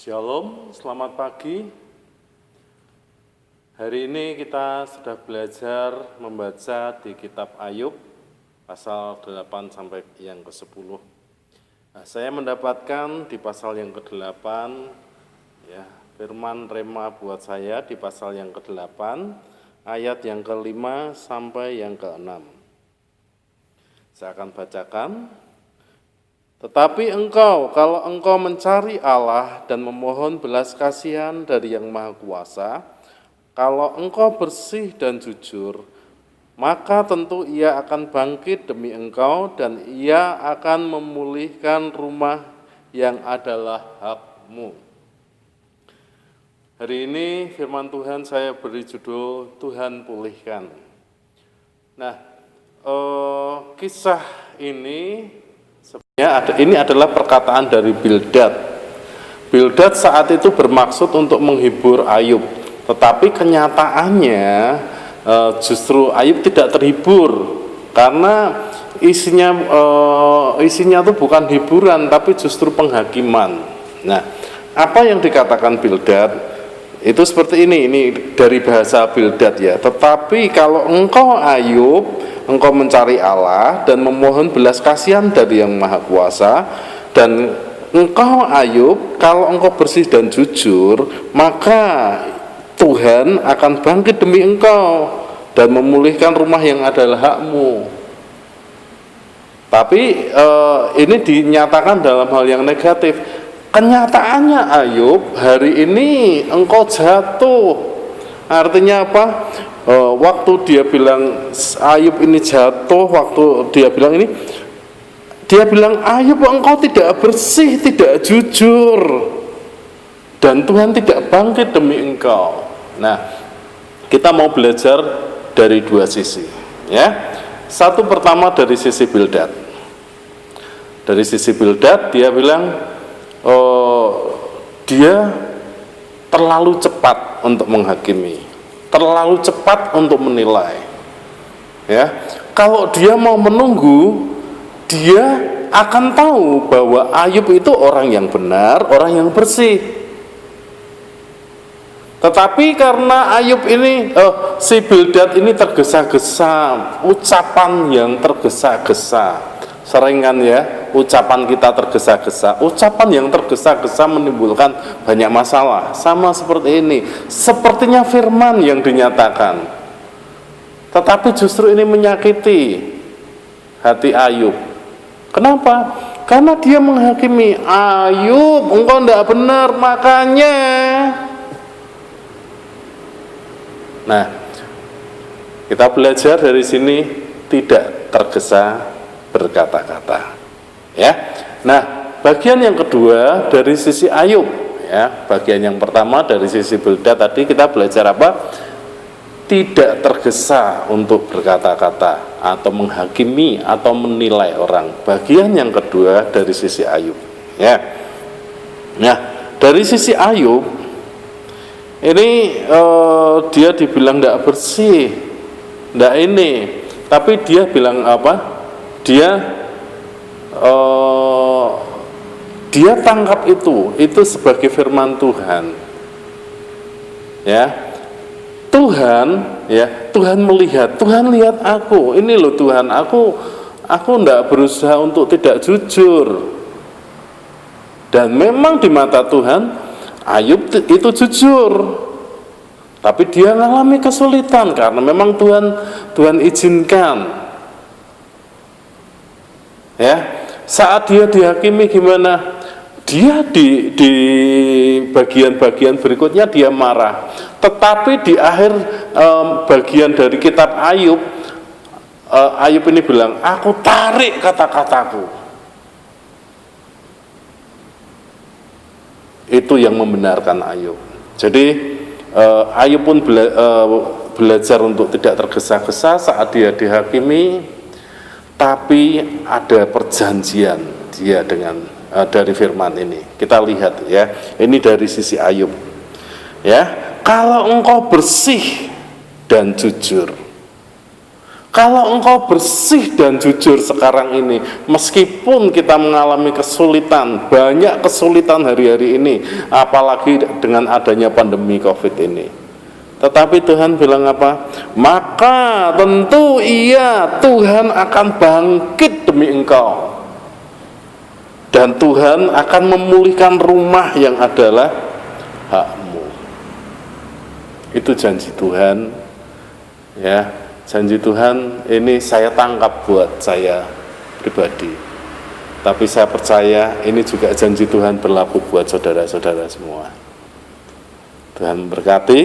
Shalom, selamat pagi. Hari ini kita sudah belajar membaca di kitab Ayub, pasal 8 sampai yang ke-10. Saya mendapatkan di pasal yang ke-8, ya, firman Rema buat saya di pasal yang ke-8, ayat yang ke-5 sampai yang ke-6. Saya akan bacakan. Tetapi engkau, kalau engkau mencari Allah dan memohon belas kasihan dari Yang Maha Kuasa, kalau engkau bersih dan jujur, maka tentu Ia akan bangkit demi engkau dan Ia akan memulihkan rumah yang adalah hakmu. Hari ini firman Tuhan saya beri judul Tuhan Pulihkan. Nah, kisah ini adalah perkataan dari Bildad. Bildad saat itu bermaksud untuk menghibur Ayub, tetapi kenyataannya justru Ayub tidak terhibur karena isinya itu bukan hiburan tapi justru penghakiman. Nah, apa yang dikatakan Bildad itu seperti ini dari bahasa Bildad ya. Tetapi kalau engkau Ayub, engkau mencari Allah dan memohon belas kasihan dari Yang Maha Kuasa, dan engkau Ayub, kalau engkau bersih dan jujur, maka Tuhan akan bangkit demi engkau dan memulihkan rumah yang adalah hakmu. Tapi ini dinyatakan dalam hal yang negatif. Kenyataannya Ayub, hari ini engkau jatuh. Artinya apa? Waktu dia bilang Ayub ini jatuh, waktu dia bilang ini, dia bilang Ayub engkau tidak bersih, tidak jujur, dan Tuhan tidak bangkit demi engkau. Nah, kita mau belajar dari dua sisi, ya. Satu pertama dari sisi Bildad. Dari sisi Bildad dia bilang, dia terlalu cepat untuk menghakimi, terlalu cepat untuk menilai. Ya, kalau dia mau menunggu, dia akan tahu bahwa Ayub itu orang yang benar, orang yang bersih. Tetapi karena Ayub ini, si Bildad ini tergesa-gesa, ucapan yang tergesa-gesa. Sering kan ya, ucapan kita tergesa-gesa. Ucapan yang tergesa-gesa menimbulkan banyak masalah. Sama seperti ini, sepertinya firman yang dinyatakan, tetapi justru ini menyakiti hati Ayub. Kenapa? Karena dia menghakimi, Ayub engkau tidak benar, makanya. Nah, kita belajar dari sini tidak tergesa berkata-kata, ya. Nah, bagian yang kedua dari sisi Ayub, ya. Bagian yang pertama dari sisi Bildad tadi kita belajar apa? Tidak tergesa untuk berkata-kata atau menghakimi atau menilai orang. Bagian yang kedua dari sisi Ayub, ya. Nah, dari sisi Ayub ini dia dibilang tidak bersih, tidak ini, tapi dia bilang apa? Dia tangkap itu sebagai firman Tuhan, ya. Tuhan melihat, Tuhan lihat aku, ini loh Tuhan, aku tidak berusaha untuk tidak jujur, dan memang di mata Tuhan Ayub itu jujur, tapi dia mengalami kesulitan karena memang Tuhan izinkan. Ya, saat dia dihakimi gimana? Dia di bagian-bagian berikutnya dia marah. Tetapi di akhir bagian dari kitab Ayub, Ayub ini bilang, aku tarik kata-kataku. Itu yang membenarkan Ayub. Jadi Ayub pun belajar untuk tidak tergesa-gesa saat dia dihakimi, tapi ada perjanjian dia dengan dari firman ini. Kita lihat ya, ini dari sisi Ayub. Ya, kalau engkau bersih dan jujur, Kalau engkau bersih dan jujur sekarang ini, meskipun kita mengalami kesulitan, banyak kesulitan hari-hari ini, apalagi dengan adanya pandemi COVID ini. Tetapi Tuhan bilang apa? Maka tentu iya, Tuhan akan bangkit demi engkau. Dan Tuhan akan memulihkan rumah yang adalah hakmu. Itu janji Tuhan, ya. Janji Tuhan ini saya tangkap buat saya pribadi. Tapi saya percaya ini juga janji Tuhan berlaku buat saudara-saudara semua. Tuhan memberkati.